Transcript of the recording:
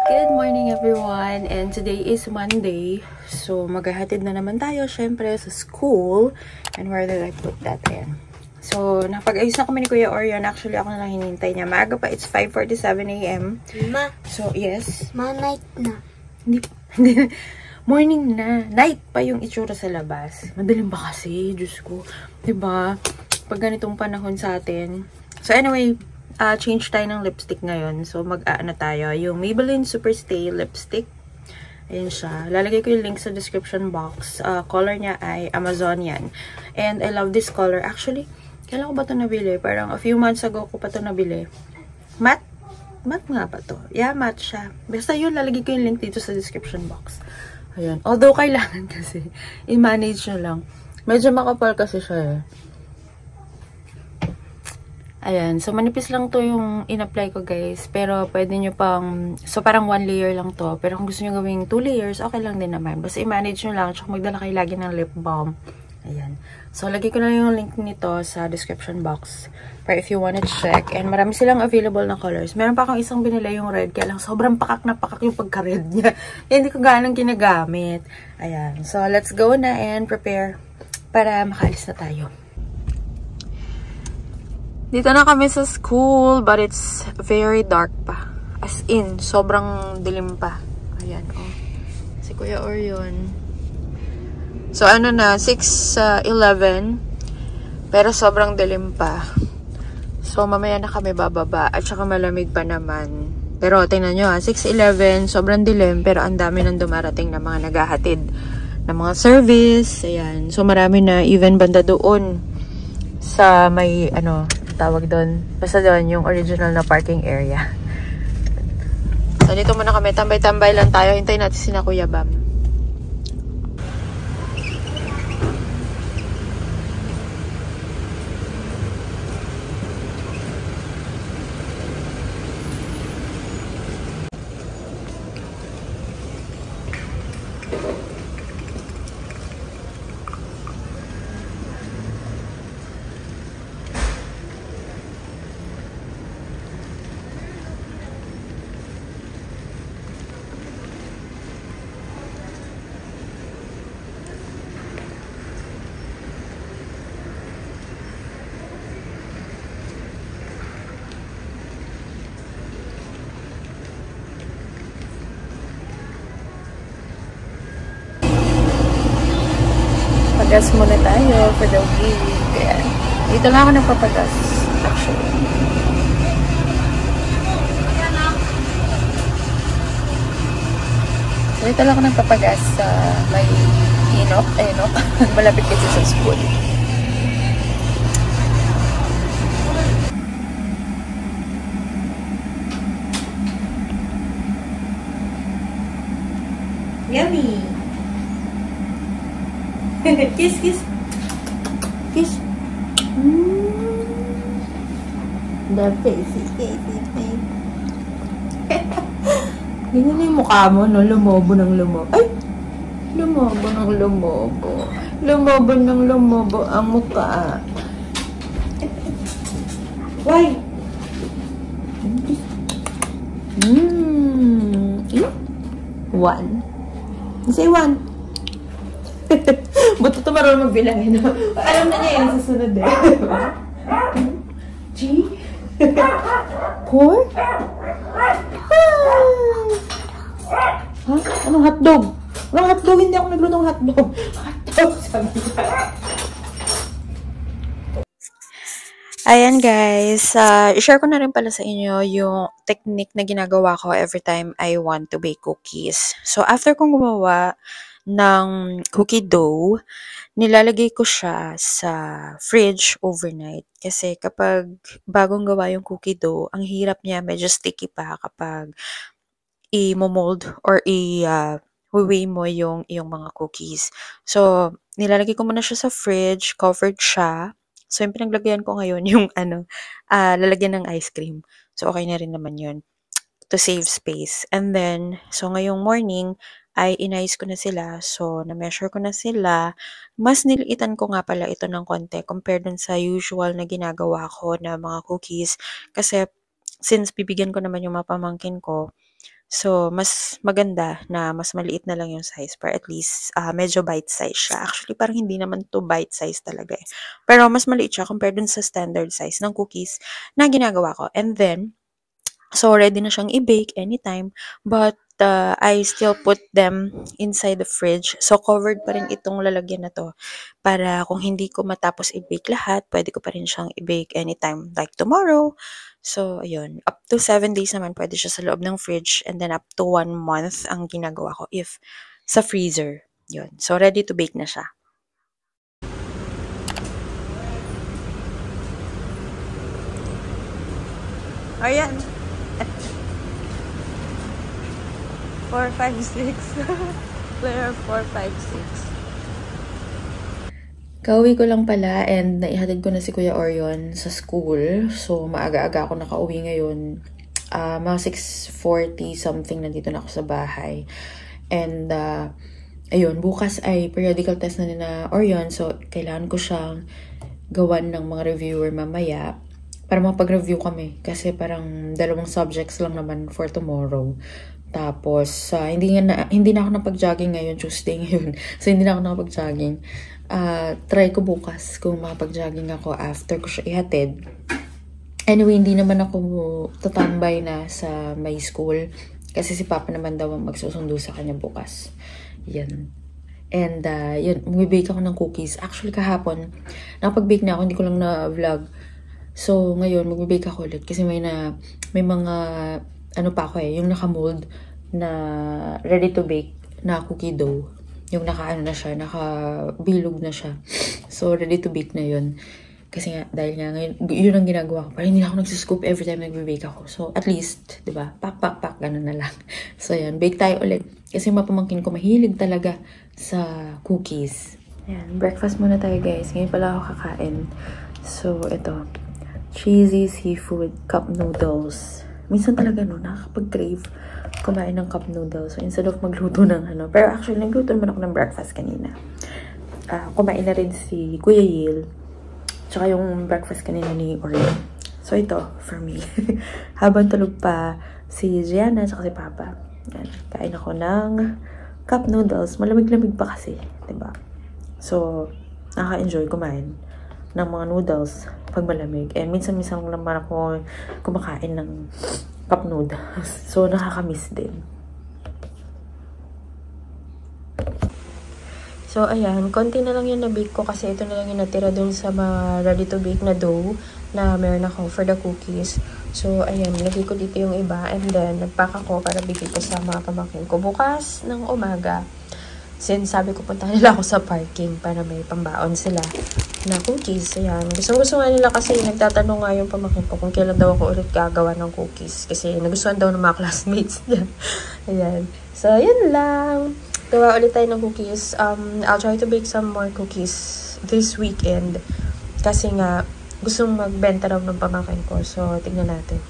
Good morning everyone, and today is Monday. So maghahatid na naman tayo syempre sa school. And where did I put that in? So napag-ayos na kami ni Kuya Orion. Actually ako na lang hinihintay niya. Maaga pa, it's 5:47 AM. Ma. So yes. Night na. Hindi. Morning na. Night pa yung itsura sa labas. Madaling ba kasi? Diyos ko. Diba? Pag ganitong panahon sa atin. So anyway, change tayo ng lipstick ngayon. So, mag-aano tayo. Yung Maybelline Superstay lipstick. Ayan siya. Lalagay ko yung link sa description box. Color niya ay Amazonian. And I love this color. Actually, kailan ko ba ito nabili? Parang a few months ago ko pa ito nabili. Matte? Matte nga pa to. Yeah, matte siya. Basta yun, lalagay ko yung link dito sa description box. Ayan. Although, kailangan kasi i-manage nyo lang. Medyo makapal kasi siya eh. Ayan. So, manipis lang to yung in-apply ko, guys. Pero, pwede nyo pang... So, parang 1 layer lang to. Pero, kung gusto nyo gawing 2 layers, okay lang din naman. Basta i-manage nyo lang. Tsaka magdala kayo lagi ng lip balm. Ayan. So, lagay ko na yung link nito sa description box. For if you wanna check. And, marami silang available na colors. Meron pa akong isang binila yung red. Kaya lang, sobrang pakak na pakak yung pagka-red niya. Hindi ko ganang ginagamit. Ayan. So, let's go na and prepare para makaalis na tayo. Dito na kami sa school, but it's very dark pa. As in, sobrang dilim pa. Ayan, oh. Si Kuya Orion. So, ano na, 6:11. Pero sobrang dilim pa. So, mamaya na kami bababa. At saka malamig pa naman. Pero, tingnan nyo ha, 6:11, sobrang dilim. Pero, ang dami nang dumarating na mga naghahatid na mga service. Ayan. So, marami na, even banda doon sa may, ano, tawag doon. Basta doon, yung original na parking area. So, dito muna kami. Tambay-tambay lang tayo. Hintayin natin si na Kuya Bam. Pagas muna tayo for the week. Ayan. Dito lang ako nagpapagas. Actually. So, dito lang ako nagpapagas sa may Inok. Inok. Malapit kasi sa school. Yummy! Kiss, kiss. Kiss. The face. Ganyan na yung mukha mo, no? Lumobo ng lumobo. Ay! Lumobo ng lumobo. Lumobo ng lumobo ang mukha. Why? One. Say one. Buto ito marunong magbilangin. Alam na niya yung susunod eh. 2, 3, 4. Ha? Anong hotdog? Anong hotdog? Hindi ako naglutong hotdog. Hotdog, sabi niya. Ayan guys, i-share ko na rin pala sa inyo yung technique na ginagawa ko every time I want to bake cookies. So after kong gumawa ng cookie dough, nilalagay ko siya sa fridge overnight. Kasi kapag bagong gawa yung cookie dough, ang hirap niya, medyo sticky pa kapag i-mold or i-weigh mo yung mga cookies. So, nilalagay ko muna siya sa fridge, covered siya. So, yung pinaglagyan ko ngayon, yung lalagyan ng ice cream. So, okay na rin naman yun to save space. And then, so ngayong morning, ay inayos ko na sila. So, na-measure ko na sila. Mas niliitan ko nga pala ito ng konti compared dun sa usual na ginagawa ko na mga cookies. Kasi, since bibigyan ko naman yung mga pamangkin ko, So, mas maganda na mas maliit na lang yung size para at least medyo bite size siya. Actually, parang hindi naman to bite size talaga eh. Pero mas maliit siya compared dun sa standard size ng cookies na ginagawa ko. And then, so ready na siyang i-bake anytime. But I still put them inside the fridge. So, covered pa rin itong lalagyan na to. Para kung hindi ko matapos i-bake lahat, pwede ko pa rin siyang i-bake anytime. Like tomorrow. So, ayun. Up to 7 days naman pwede siya sa loob ng fridge. And then up to 1 month ang ginagawa ko if sa freezer. Yun. So, ready to bake na siya. Ayan. 4, 5, 6. Where are 4, 5, 6? Kauwi ko lang pala and naihatid ko na si Kuya Orion sa school. So, maaga-aga ako nakauwi ngayon. Mga 6:40 something nandito na ako sa bahay. And, ayun, bukas ay periodical test na ni na Orion. So, kailangan ko siyang gawan ng mga reviewer mamaya para mapag-review kami. Kasi parang 2 subjects lang naman for tomorrow. Tapos, hindi na ako napag-jogging ngayon, Tuesday ngayon. So, hindi na ako nakapag-jogging. Try ko bukas kung makapag-jogging ako after ko siya ihatid. Anyway, hindi naman ako tatambay na sa my school. Kasi si Papa naman daw magsusundo sa kanya bukas. Yan. And, yun, mag-bake ako ng cookies. Actually, kahapon, nakapag-bake na ako, hindi ko lang na-vlog. So, ngayon, mag-bake ako ulit. Kasi may mga, ano pa ako yung naka-mold na ready to bake na cookie dough. Yung naka-ano na siya, naka-bilog na siya. So, ready to bake na yun. Kasi nga, dahil nga ngayon, yun ang ginagawa ko. Parang hindi na ako nagsuscoop every time nag-bake ako. So, at least, di ba? Pak, ganun na lang. So, yan. Bake tayo ulit. Kasi mapamangkin ko, mahilig talaga sa cookies. Yan. Breakfast muna tayo, guys. Ngayon pala ako kakain. So, ito. Cheesy seafood cup noodles. Minsan talaga, no, nakakapag-crave kumain ng cup noodles. So, instead of magluto ng ano. Pero actually, nagluto naman ako ng breakfast kanina. Kumain na rin si Kuya Yale. Tsaka yung breakfast kanina ni Orion. So, ito, for me. Habang tulog pa si Gianna at si Papa. Yan. Kain ako ng cup noodles. Malamig-lamig pa kasi. Diba? So, nakaka-enjoy kumain ng mga noodles pag malamig. And minsan-minsan naman ako kumakain ng cup noodles. So, nakaka-miss din. So, ayan. Konti na lang yung na-bake ko kasi ito na lang yung natira dun sa mga ready-to-bake na dough na meron ako for the cookies. So, ayan. Nilagay ko dito yung iba and then nagpack ako para bigay ko sa mga pamangkin ko bukas ng umaga. Since sabi ko punta nila ako sa parking para may pambaon sila na cookies. Ayan. Gusto nga nila kasi nagtatanong nga yung pamangkin ko kung kailan daw ako ulit gagawa ng cookies. Kasi nagustuhan daw ng mga classmates niya. Ayan. So, yun lang. Gawa ulit tayo ng cookies. I'll try to bake some more cookies this weekend. Kasi nga, gustong magbenta raw ng pamangkin ko. So, tignan natin.